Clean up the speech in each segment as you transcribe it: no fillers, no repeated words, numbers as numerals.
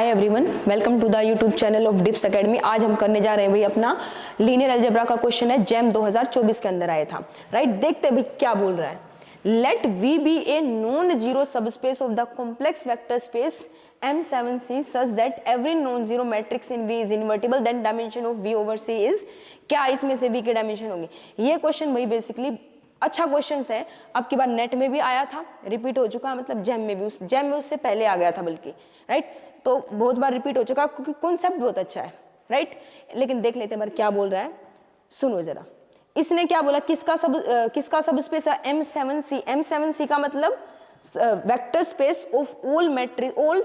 Hi everyone, welcome to the YouTube channel of Dips Academy. आज हम करने जा रहे हैं भाई अपना लीनियर अलजेब्रा का क्वेश्चन है, जैम 2024 के अंदर आया था। राइट, देखते हैं भाई क्या बोल रहा है। Let we be a non zero subspace of the complex vector space M7C such that every non zero matrix in V is invertible, then dimension of V over C is, क्या इसमें से V के dimension होंगे। ये question भाई basically अच्छा question है, अब की बार नेट में भी आया था, रिपीट हो चुका है, मतलब जैम में भी, जैम में उससे पहले आ गया था बल्कि। राइट, तो बहुत बार रिपीट हो चुका क्योंकि कॉन्सेप्ट बहुत अच्छा है। राइट, लेकिन देख लेते हैं बार क्या बोल रहा है, सुनो जरा। इसने क्या बोला, किसका सब स्पेस है, M7C। M7C का मतलब vector space of all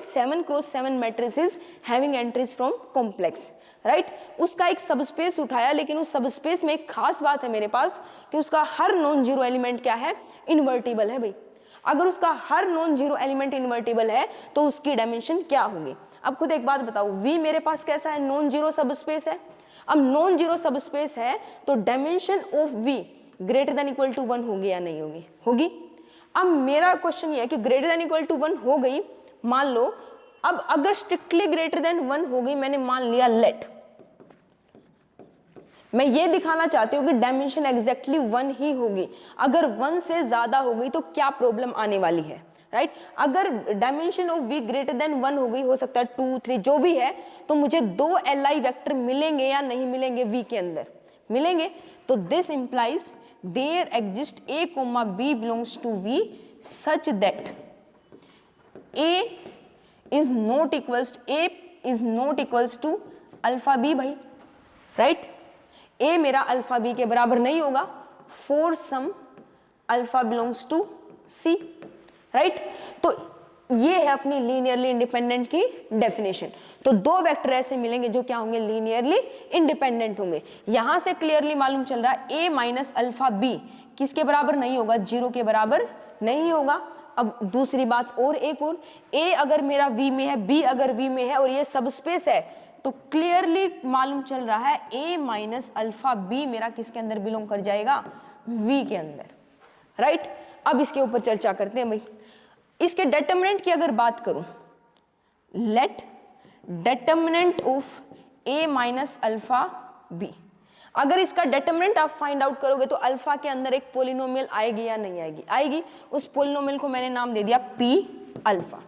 7x7 matrices having entries from complex. Right, उसका एक सबस्पेस उठाया, लेकिन उस सबस्पेस में एक खास बात है मेरे पास कि उसका हर नॉन जीरो एलिमेंट क्या है, इन्वर्टिबल है भाई। अगर उसका हर नॉन जीरो एलिमेंट इन्वर्टिबल है तो उसकी डायमेंशन क्या होगी। अब खुद एक बात बताओ, V मेरे पास कैसा है, नॉन जीरो सबस्पेस है। अब नॉन जीरो सबस्पेस है तो dimension of V greater than equal to 1 होगी या नहीं होगी, होगी। अब मेरा क्वेश्चन ये है कि ग्रेटर देन इक्वल टू 1 हो गई, मान लो। अब अगर स्ट्रिक्टली ग्रेटर देन 1 हो गई, मैंने मान लिया लेट, मैं ये दिखाना चाहती हूँ कि डायमेंशन एग्जैक्टली 1 ही होगी। अगर 1 से ज्यादा हो गई तो क्या प्रॉब्लम आने वाली है। राइट, अगर dimension of V greater then 1 हो गई, हो सकता है 2, 3 जो भी है, तो मुझे 2 Li वेक्टर मिलेंगे या नहीं मिलेंगे, V के अंदर मिलेंगे। तो this implies there exist A, B belongs to V such that A is not equals to alpha B भाई। राइट, A मेरा अल्फा B के बराबर नहीं होगा for some alpha belongs to C। Right, तो ये है अपनी लीनियरली इंडिपेंडेंट की डेफिनेशन। तो दो वेक्टर ऐसे मिलेंगे जो क्या होंगे, लीनियरली इंडिपेंडेंट होंगे। यहां से क्लियरली मालूम चल रहा है A माइनस अल्फा B किसके बराबर नहीं होगा, 0 के बराबर नहीं होगा। अब दूसरी बात और एक और, A अगर मेरा V में है, B अगर V में है और ये सबस्पेस है, तो क्लियरली मालूम चल रहा है A माइनस अल्फा B मेरा किसके अंदर बिलोंग कर जाएगा, V के अंदर। राइट, अब इसके ऊपर चर्चा करते हैं भाई। इसके डिटरमिनेंट की अगर बात करूं, let determinant of A minus alpha B, अगर इसका डिटरमिनेंट आप फाइंड आउट करोगे तो अल्फा के अंदर एक पोलिनोमियल आएगी या नहीं आएगी, आएगी। उस पोलिनोमियल को मैंने नाम दे दिया P अल्फा।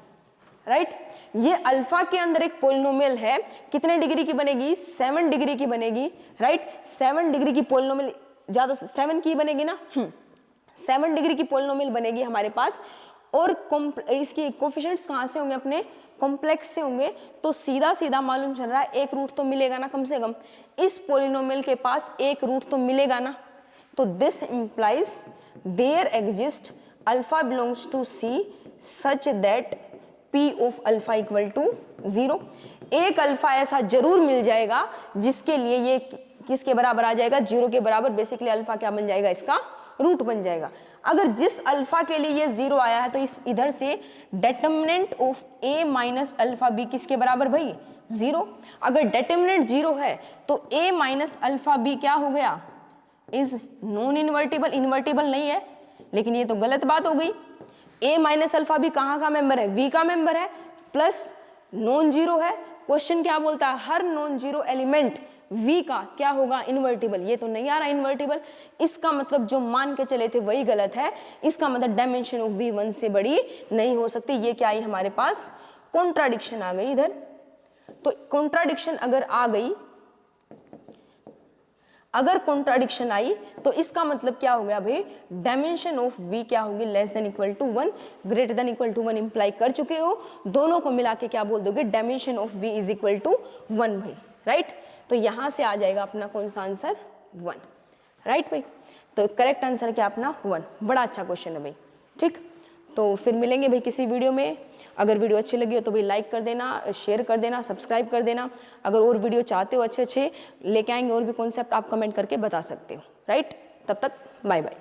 राइट, ये अल्फा के अंदर एक पोलिनोमियल है, कितने डिग्री की बनेगी, 7 डिग्री की बनेगी। राइट, 7 डिग्री की पोलिनोमियल, ज्यादा 7 की बनेगी ना, 7 डिग्री की पोलिनोमियल बनेगी हमारे पास। और इसकी कोफिशिएंट्स कहां से होंगे, अपने कॉम्प्लेक्स से होंगे। तो सीधा सीधा मालूम चल रहा है एक रूट तो मिलेगा ना, कम से कम इस पोलिनोमियल के पास एक रूट तो मिलेगा ना। तो this implies there exist alpha belongs to C such that P of alpha equal to 0। एक अल्फा ऐसा जरूर मिल जाएगा जिसके लिए ये किसके बराबर आ जाएगा, 0 के बराबर। बेसिकली अल्फा क्या बन जाएगा, इसका रूट बन जाएगा। अगर जिस अल्फा के लिए ये 0 आया है तो इस इधर से determinant of A minus alpha B किसके बराबर भाई, 0। अगर डिटरमिनेंट 0 है तो A माइनस अल्फा B क्या हो गया, इज नॉन इन्वर्टिबल। इन्वर्टिबल नहीं है, लेकिन ये तो गलत बात हो गई। A माइनस अल्फा B कहाँ का मेंबर है, V का मेंबर है, प्लस नॉन जीरो है। क्वेश्चन क्या बोलता है, हर नॉन जीरो एलिमेंट V का क्या होगा, इन्वर्टिबल। ये तो नहीं आ रहा इन्वर्टिबल, इसका मतलब जो मान के चले थे वही गलत है। इसका मतलब डायमेंशन ऑफ V 1 से बड़ी नहीं हो सकती। ये क्या आई हमारे पास, कॉन्ट्राडिक्शन आ गई इधर। तो कॉन्ट्राडिक्शन अगर आ गई, अगर कॉन्ट्राडिक्शन आई तो इसका मतलब क्या हो गया भाई, डायमेंशन ऑफ V क्या होगी, less than equal to 1, greater than equal to 1 imply कर चुके हो। दोनों को मिला के क्या बोल दोगे, dimension of V is equal to 1 भाई। राइट, तो यहां से आ जाएगा अपना कौन सा आंसर, 1। राइट भाई, तो करेक्ट आंसर क्या अपना 1। बड़ा अच्छा क्वेश्चन है भाई। ठीक, तो फिर मिलेंगे भाई किसी वीडियो में। अगर वीडियो अच्छी लगी हो तो भाई लाइक कर देना, शेयर कर देना, सब्सक्राइब कर देना। अगर और वीडियो चाहते हो अच्छे अच्छे लेके आएंगे और भी कॉन्सेप्ट, आप कमेंट करके बता सकते हो। राइट, तब तक बाय बाय।